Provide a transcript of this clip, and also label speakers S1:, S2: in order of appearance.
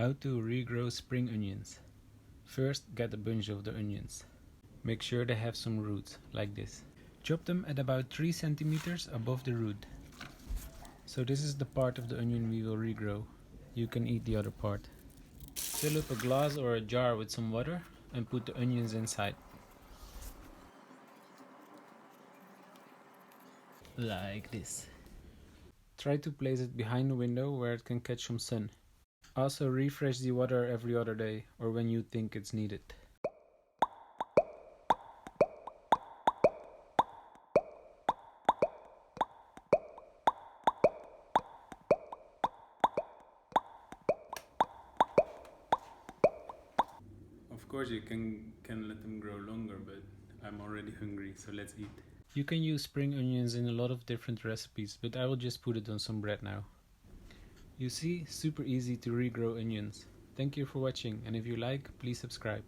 S1: How to regrow spring onions. First, get a bunch of the onions. Make sure they have some roots, like this. Chop them at about 3 centimeters above the root. So this is the part of the onion we will regrow. You can eat the other part. Fill up a glass or a jar with some water and put the onions inside. Like this. Try to place it behind the window where it can catch some sun. Also refresh the water every other day or when you think it's needed. Of course you can let them grow longer, but I'm already hungry, so let's eat. You can use spring onions in a lot of different recipes, but I will just put it on some bread now. You see, super easy to regrow onions. Thank you for watching, and if you like, please subscribe.